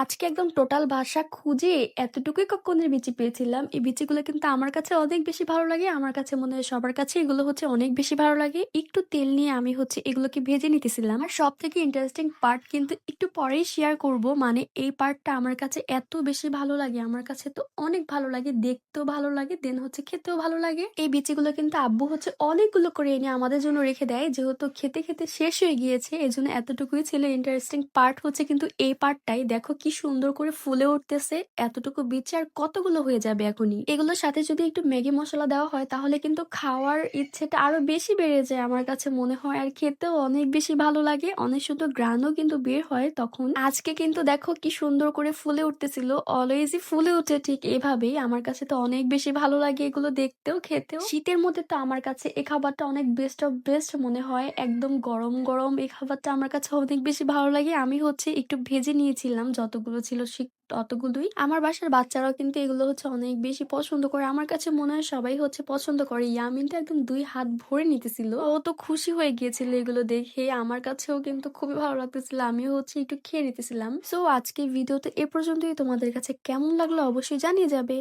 আজকে একদম টোটাল বাসা খুঁজে এতটুকুই কক্ষণের বিচি পেয়েছিলাম। এই বিচিগুলো কিন্তু আমার কাছে অনেক বেশি ভালো লাগে। আমার কাছে মনে হয় সবার কাছে এগুলো হচ্ছে অনেক বেশি ভালো লাগে। একটু তেল নিয়ে আমি হচ্ছে এগুলোকে ভেজে নিতেছিলাম। আর সবথেকে ইন্টারেস্টিং পার্ট কিন্তু একটু পরেই শেয়ার করব। মানে এই পার্টটা আমার কাছে এত বেশি ভালো লাগে। আমার কাছে তো অনেক ভালো লাগে, দেখতেও ভালো লাগে, দেন হচ্ছে খেতেও ভালো লাগে। এই বিচিগুলো কিন্তু আব্বু হচ্ছে অনেকগুলো করে এনে আমাদের জন্য রেখে দেয়। যেহেতু খেতে, খেতে শেষ হয়ে গিয়েছে এজন্য এতটুকুই ছিল। ইন্টারেস্টিং পার্ট হচ্ছে কিন্তু এই পার্টটাই। দেখো কি সুন্দর করে ফুলে উঠতেছে। এতটুকু বিচি আর কতগুলো হয়ে যাবে এখনই। এগুলোর সাথে যদি একটু ম্যাগি মসলা দেওয়া হয় তাহলে কিন্তু খাওয়ার ইচ্ছেটা আরো বেশি বেড়ে যায় আমার কাছে মনে হয়। আর খেতেও অনেক বেশি ভালো লাগে। অনেক সুন্দর ঘ্রাণও কিন্তু বের হয় তখন। আজকে কিন্তু দেখো কি সুন্দর করে ফুলে উঠতেছিল। অলওয়েজই ফুলে উঠে ঠিক এভাবেই। আমার কাছে তো অনেক বেশি ভালো লাগে এগুলো দেখতেও, খেতেও। শীতের মধ্যে তো আমার কাছে এই খাবারটা অনেক বেস্ট অফ বেস্ট মনে হয়। একদম গরম, গরম এই খাবারটা আমার কাছে অনেক বেশি ভালো লাগে। আমি হচ্ছে একটু ভেজে নিয়েছিলাম যতগুলো ছিল ততগুলোই। আমার বাসার বাচ্চারাও কিন্তু এগুলো হচ্ছে অনেক বেশি পছন্দ করে। আমার কাছে মনে হয় সবাই হচ্ছে পছন্দ করে। ইয়ামিন তো একদম ২ হাত ভরে নিতেছিল। ও তো খুশি হয়ে গিয়েছিল এগুলো দেখে। আমার কাছেও কিন্তু খুবই ভালো লাগতেছিল। আমিও হচ্ছে একটু খেয়ে নিতেছিলাম। সো আজকে ভিডিও তো এ পর্যন্তই। তোমাদের কাছে কেমন লাগলো অবশ্যই জানিয়ে যাবে।